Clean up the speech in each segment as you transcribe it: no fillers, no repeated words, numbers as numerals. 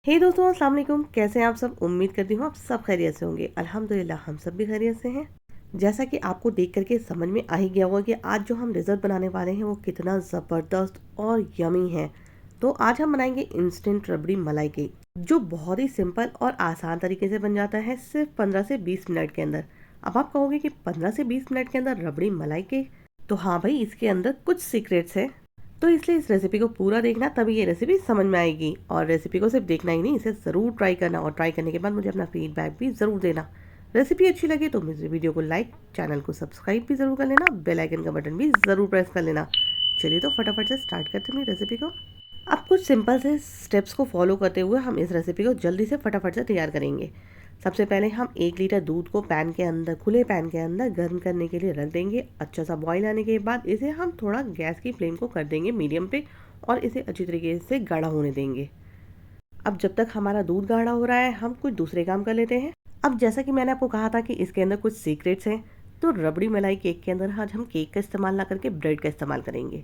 हे दोस्तों, अस्सलाम वालेकुम। कैसे हैं आप सब? उम्मीद करती हूँ आप सब खैरियत से होंगे। अल्हम्दुलिल्लाह हम सब भी खैरियत से हैं। जैसा कि आपको देख करके समझ में आ ही गया होगा कि आज जो हम डेज़र्ट बनाने वाले हैं वो कितना ज़बरदस्त और यमी है। तो आज हम बनाएंगे इंस्टेंट रबड़ी मलाई केक, जो बहुत ही सिंपल और आसान तरीके से बन जाता है सिर्फ 15 से 20 मिनट के अंदर। अब आप कहोगे कि 15 से 20 मिनट के अंदर रबड़ी मलाई केक, तो हाँ भाई, इसके अंदर कुछ सीक्रेट्स हैं। तो इसलिए इस रेसिपी को पूरा देखना, तभी ये रेसिपी समझ में आएगी। और रेसिपी को सिर्फ देखना ही नहीं, इसे ज़रूर ट्राई करना और ट्राई करने के बाद मुझे अपना फीडबैक भी ज़रूर देना। रेसिपी अच्छी लगे तो मुझे वीडियो को लाइक, चैनल को सब्सक्राइब भी ज़रूर कर लेना, बेल आइकन का बटन भी ज़रूर प्रेस कर लेना। चलिए तो फटाफट से स्टार्ट करते हैं अपनी रेसिपी को। अब कुछ सिंपल से स्टेप्स को फॉलो करते हुए हम इस रेसिपी को जल्दी से फटाफट से तैयार करेंगे। सबसे पहले हम 1 लीटर दूध को पैन के अंदर, खुले पैन के अंदर गर्म करने के लिए रख देंगे। अच्छा सा बॉईल आने के बाद इसे हम थोड़ा गैस की फ्लेम को कर देंगे मीडियम पे और इसे अच्छी तरीके से गाढ़ा होने देंगे। अब जब तक हमारा दूध गाढ़ा हो रहा है, हम कुछ दूसरे काम कर लेते हैं। अब जैसा कि मैंने आपको कहा था कि इसके अंदर कुछ सीक्रेट्स हैं, तो रबड़ी मलाई केक के अंदर आज हम केक का इस्तेमाल ना करके ब्रेड का इस्तेमाल करेंगे।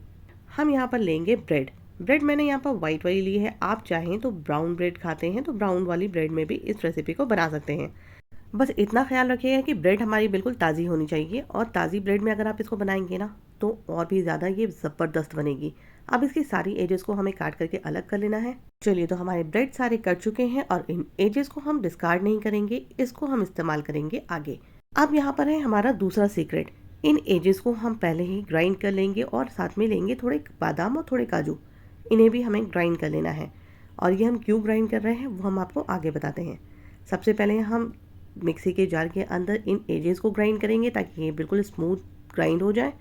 हम यहाँ पर लेंगे ब्रेड। ब्रेड मैंने यहाँ पर वाइट वाली ली है। आप चाहें तो ब्राउन ब्रेड खाते हैं तो ब्राउन वाली ब्रेड में भी इस रेसिपी को बना सकते हैं। बस इतना ख्याल रखिएगा कि ब्रेड हमारी बिल्कुल ताज़ी होनी चाहिए, और ताज़ी ब्रेड में अगर आप इसको बनाएंगे ना, तो और भी ज़्यादा ये ज़बरदस्त बनेगी। अब इसकी सारी एजेस को हमें काट करके अलग कर लेना है। चलिए, तो हमारे ब्रेड सारे कट चुके हैं और इन एजेस को हम डिस्कार्ड नहीं करेंगे, इसको हम इस्तेमाल करेंगे आगे। अब यहाँ पर है हमारा दूसरा सीक्रेट। इन एजेस को हम पहले ही ग्राइंड कर लेंगे और साथ में लेंगे थोड़े बादाम और थोड़े काजू। इन्हें भी हमें ग्राइंड कर लेना है, और ये हम क्यों ग्राइंड कर रहे हैं वो हम आपको आगे बताते हैं। सबसे पहले हम मिक्सी के जार के अंदर इन एजेस को ग्राइंड करेंगे ताकि ये बिल्कुल स्मूथ ग्राइंड हो जाए।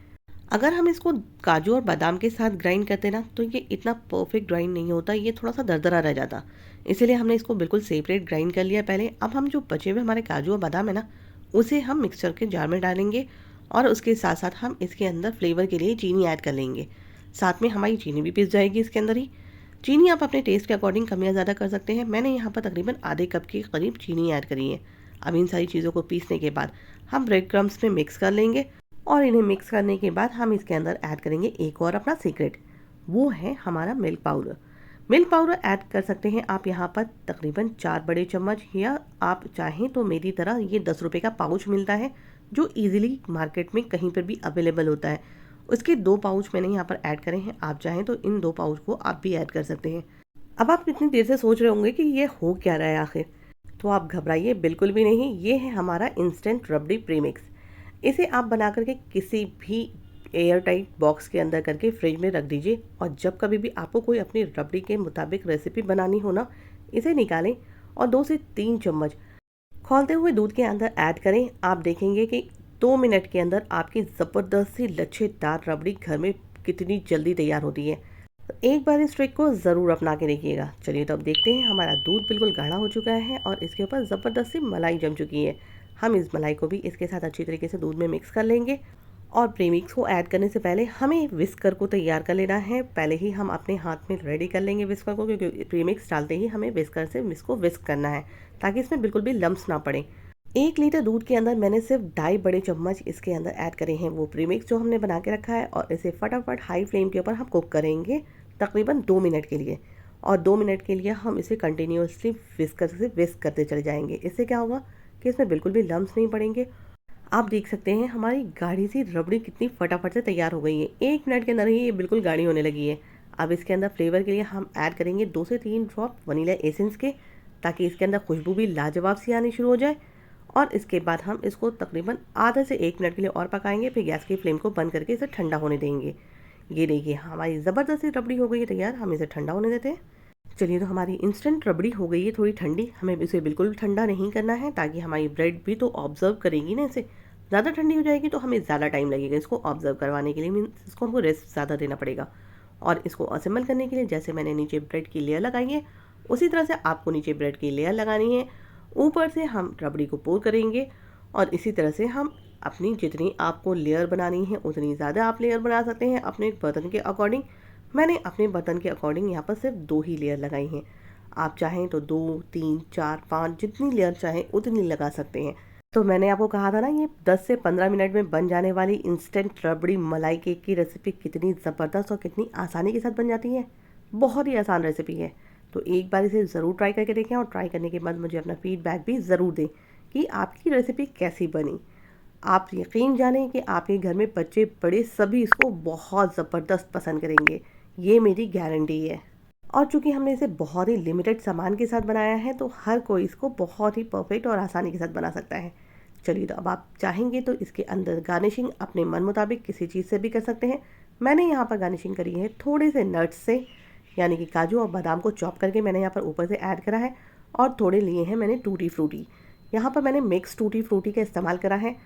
अगर हम इसको काजू और बादाम के साथ ग्राइंड करते ना, तो ये इतना परफेक्ट ग्राइंड नहीं होता, ये थोड़ा सा दरदरा रह जाता। इसीलिए हमने इसको बिल्कुल सेपरेट ग्राइंड कर लिया पहले। अब हम जो बचे हुए हमारे काजू और बादाम है ना, उसे हम मिक्सचर के जार में डालेंगे, और उसके साथ साथ हम इसके अंदर फ्लेवर के लिए चीनी ऐड कर लेंगे। साथ में हमारी चीनी भी पिस जाएगी इसके अंदर ही। चीनी आप अपने टेस्ट के अकॉर्डिंग कम या ज़्यादा कर सकते हैं। मैंने यहाँ पर तकरीबन आधे कप के करीब चीनी ऐड करी है। अब इन सारी चीज़ों को पीसने के बाद हम ब्रेड क्रम्स में मिक्स कर लेंगे, और इन्हें मिक्स करने के बाद हम इसके अंदर ऐड करेंगे एक और अपना सीक्रेट। वो है हमारा milk powder. Milk powder add कर सकते हैं आप यहाँ पर तकरीबन 4 बड़े चम्मच, या आप चाहें तो मेरी तरह ये 10 रुपये का पाउच मिलता है, जो ईजिली मार्केट में कहीं पर भी अवेलेबल होता है। उसके 2 पाउच मैंने यहाँ पर ऐड करे हैं। आप चाहें तो इन 2 पाउच को आप भी ऐड कर सकते हैं। अब आप कितनी देर से सोच रहे होंगे कि ये हो क्या रहा है आखिर, तो आप घबराइए बिल्कुल भी नहीं। ये है हमारा इंस्टेंट रबड़ी प्रीमिक्स। इसे आप बना करके किसी भी एयर टाइट बॉक्स के अंदर करके फ्रिज में रख दीजिए, और जब कभी भी आपको कोई अपनी रबड़ी के मुताबिक रेसिपी बनानी हो ना, इसे निकालें और 2 से 3 चम्मच खौलते हुए दूध के अंदर ऐड करें। आप देखेंगे कि 2 मिनट के अंदर आपकी ज़बरदस्त सी लच्छेदार रबड़ी घर में कितनी जल्दी तैयार होती है। तो एक बार इस ट्रिक को ज़रूर अपना के देखिएगा। चलिए, तो अब देखते हैं। हमारा दूध बिल्कुल गाढ़ा हो चुका है और इसके ऊपर ज़बरदस्त सी मलाई जम चुकी है। हम इस मलाई को भी इसके साथ अच्छी तरीके से दूध में मिक्स कर लेंगे, और प्रीमिक्स को ऐड करने से पहले हमें विस्कर को तैयार कर लेना है। पहले ही हम अपने हाथ में रेडी कर लेंगे विस्कर को, क्योंकि प्रीमिक्स डालते ही हमें विस्कर से इसको विस्क करना है ताकि इसमें बिल्कुल भी लम्स ना पड़े। 1 लीटर दूध के अंदर मैंने सिर्फ 2.5 बड़े चम्मच इसके अंदर ऐड करे हैं वो प्रीमिक्स जो हमने बना के रखा है, और इसे फटाफट हाई फ्लेम के ऊपर हम कुक करेंगे तकरीबन 2 मिनट के लिए। और 2 मिनट के लिए हम इसे कंटिन्यूसली विस्कर से विस्क करते चले जाएंगे। इससे क्या होगा कि इसमें बिल्कुल भी लम्स नहीं पड़ेंगे। आप देख सकते हैं हमारी गाढ़ी सी रबड़ी कितनी फटाफट से तैयार हो गई है। 1 मिनट के अंदर ही ये बिल्कुल गाढ़ी होने लगी है। अब इसके अंदर फ्लेवर के लिए हम ऐड करेंगे 2 से 3 ड्रॉप वनीला एसेंस के, ताकि इसके अंदर खुशबू भी लाजवाब सी आनी शुरू हो जाए। और इसके बाद हम इसको तकरीबन आधा से 1 मिनट के लिए और पकाएंगे, फिर गैस की फ्लेम को बंद करके इसे ठंडा होने देंगे। ये देखिए हमारी ज़बरदस्त सी रबड़ी हो गई है तैयार। हम इसे ठंडा होने देते हैं। चलिए, तो हमारी इंस्टेंट रबड़ी हो गई है थोड़ी ठंडी। हमें इसे बिल्कुल ठंडा नहीं करना है, ताकि हमारी ब्रेड भी तो ऑब्जर्व करेगी ना इसे। ज़्यादा ठंडी हो जाएगी तो हमें ज़्यादा टाइम लगेगा इसको ऑब्जर्व करवाने के लिए, मीन्स इसको हमको रेस्ट ज़्यादा देना पड़ेगा। और इसको असेंबल करने के लिए जैसे मैंने नीचे ब्रेड की लेयर लगाई है, उसी तरह से आपको नीचे ब्रेड की लेयर लगानी है। ऊपर से हम रबड़ी को पोर करेंगे, और इसी तरह से हम अपनी जितनी आपको लेयर बनानी है उतनी ज़्यादा आप लेयर बना सकते हैं अपने बर्तन के अकॉर्डिंग। मैंने अपने बर्तन के अकॉर्डिंग यहाँ पर सिर्फ 2 ही लेयर लगाई हैं। आप चाहें तो 2, 3, 4, 5 जितनी लेयर चाहें उतनी लगा सकते हैं। तो मैंने आपको कहा था ना, ये 10 से 15 मिनट में बन जाने वाली इंस्टेंट रबड़ी मलाई केक की रेसिपी कितनी ज़बरदस्त और कितनी आसानी के साथ बन जाती है। बहुत ही आसान रेसिपी है। तो एक बार इसे ज़रूर ट्राई करके देखें और ट्राई करने के बाद मुझे अपना फीडबैक भी ज़रूर दें कि आपकी रेसिपी कैसी बनी। आप यकीन जानें कि आपके घर में बच्चे बड़े सभी इसको बहुत ज़बरदस्त पसंद करेंगे, ये मेरी गारंटी है। और चूँकि हमने इसे बहुत ही लिमिटेड सामान के साथ बनाया है तो हर कोई इसको बहुत ही परफेक्ट और आसानी के साथ बना सकता है। चलिए, तो अब आप चाहेंगे तो इसके अंदर गार्निशिंग अपने मन मुताबिक किसी चीज़ से भी कर सकते हैं। मैंने यहाँ पर गार्निशिंग करी है थोड़े से नट्स से, यानी कि काजू और बादाम को चॉप करके मैंने यहाँ पर ऊपर से ऐड करा है, और थोड़े लिए हैं मैंने टूटी फ्रूटी। यहाँ पर मैंने मिक्स टूटी फ्रूटी का इस्तेमाल करा है,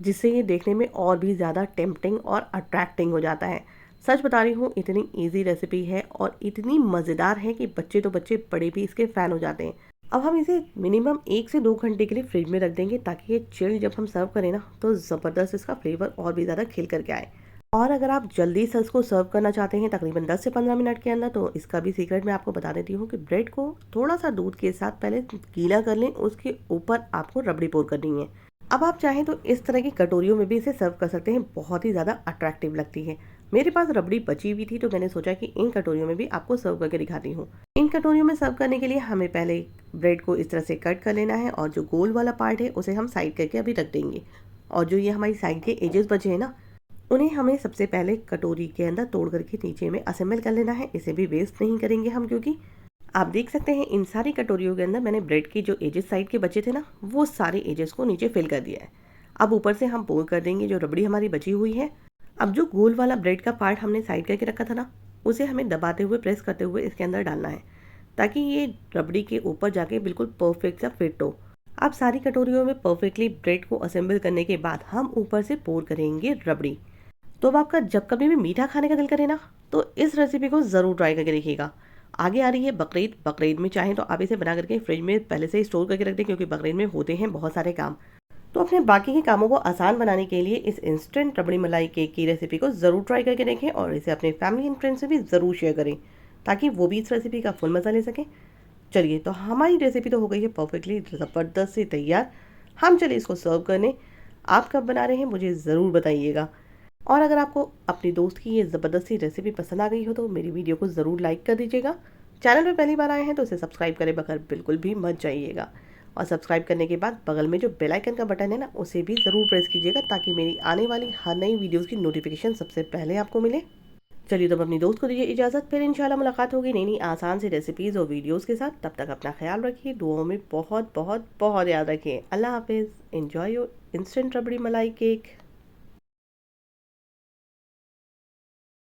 जिससे ये देखने में और भी ज़्यादा टेम्पटिंग और अट्रैक्टिंग हो जाता है। सच बता रही हूँ, इतनी इजी रेसिपी है और इतनी मज़ेदार है कि बच्चे तो बच्चे, बड़े भी इसके फ़ैन हो जाते हैं। अब हम इसे मिनिमम 1 से 2 घंटे के लिए फ्रिज में रख देंगे, ताकि ये चिल जब हम सर्व करें ना तो ज़बरदस्त इसका फ्लेवर और भी ज़्यादा खिल करके आए। और अगर आप जल्दी से इसको सर्व करना चाहते हैं तकरीबन 10 से 15 मिनट के अंदर, तो इसका भी सीक्रेट मैं आपको बता देती हूँ कि ब्रेड को थोड़ा सा दूध के साथ पहले गीला कर लें, उसके ऊपर आपको रबड़ी पोर करनी है। अब आप चाहें तो इस तरह की कटोरियों में भी इसे सर्व कर सकते हैं, बहुत ही ज़्यादा अट्रैक्टिव लगती है। मेरे पास रबड़ी बची हुई थी तो मैंने सोचा कि इन कटोरियों में भी आपको सर्व करके दिखाती हूँ। इन कटोरियों में सर्व करने के लिए हमें पहले ब्रेड को इस तरह से कट कर लेना है, और जो गोल वाला पार्ट है उसे हम साइड करके अभी रख देंगे। और जो ये हमारी साइड के एजेस बचे हैं ना, उन्हें हमें सबसे पहले कटोरी के अंदर तोड़ करके नीचे में असेंबल कर लेना है। इसे भी वेस्ट नहीं करेंगे हम, क्योंकि आप देख सकते हैं इन सारी कटोरियों के अंदर मैंने ब्रेड की जो एजेस साइड के बचे थे ना, वो सारे एजेस को नीचे फिल कर दिया है। अब ऊपर से हम पोर कर देंगे जो रबड़ी हमारी बची हुई है। अब जो गोल वाला ब्रेड का पार्ट हमने साइड करके रखा था ना, उसे हमें दबाते हुए, प्रेस करते हुए इसके अंदर डालना है, ताकि ये रबड़ी के ऊपर जाके बिल्कुल परफेक्ट सा फिट हो। अब सारी कटोरियों में परफेक्टली ब्रेड को असेंबल करने के बाद हम ऊपर से पोर करेंगे रबड़ी। तो अब आपका जब कभी भी मीठा खाने का दिल करे ना, तो इस रेसिपी को ज़रूर ट्राई करके देखिएगा। आगे आ रही है बकरीद। बकरीद में चाहें तो आप इसे बना करके फ्रिज में पहले से ही स्टोर करके रख दें, क्योंकि बकरीद में होते हैं बहुत सारे काम। तो अपने बाकी के कामों को आसान बनाने के लिए इस इंस्टेंट रबड़ी मलाई केक की रेसिपी को ज़रूर ट्राई करके देखें, और इसे अपने फैमिली एंड फ्रेंड्स से भी ज़रूर शेयर करें, ताकि वो भी इस रेसिपी का फुल मज़ा ले सकें। चलिए, तो हमारी रेसिपी तो हो गई है परफेक्टली ज़बरदस्त से तैयार। हम चलिए इसको सर्व करने। आप कब बना रहे हैं मुझे ज़रूर बताइएगा। और अगर आपको अपनी दोस्त की ये ज़बरदस्ती रेसिपी पसंद आ गई हो तो मेरी वीडियो को ज़रूर लाइक कर दीजिएगा। चैनल पे पहली बार आए हैं तो इसे सब्सक्राइब करे बगैर बिल्कुल भी मत जाइएगा। और सब्सक्राइब करने के बाद बगल में जो बेल आइकन का बटन है ना, उसे भी ज़रूर प्रेस कीजिएगा, ताकि मेरी आने वाली हर नई वीडियोज़ की नोटिफिकेशन सबसे पहले आपको मिले। चलिए, तो अपनी दोस्त को दीजिए इजाज़त। फिर इंशाल्लाह मुलाकात होगी नई नई आसान सी रेसिपीज़ और वीडियोज़ के साथ। तब तक अपना ख्याल रखिए, दुआओं में बहुत बहुत बहुत याद रखिए। अल्लाह हाफिज़। एंजॉय योर इंस्टेंट रबड़ी मलाई केक।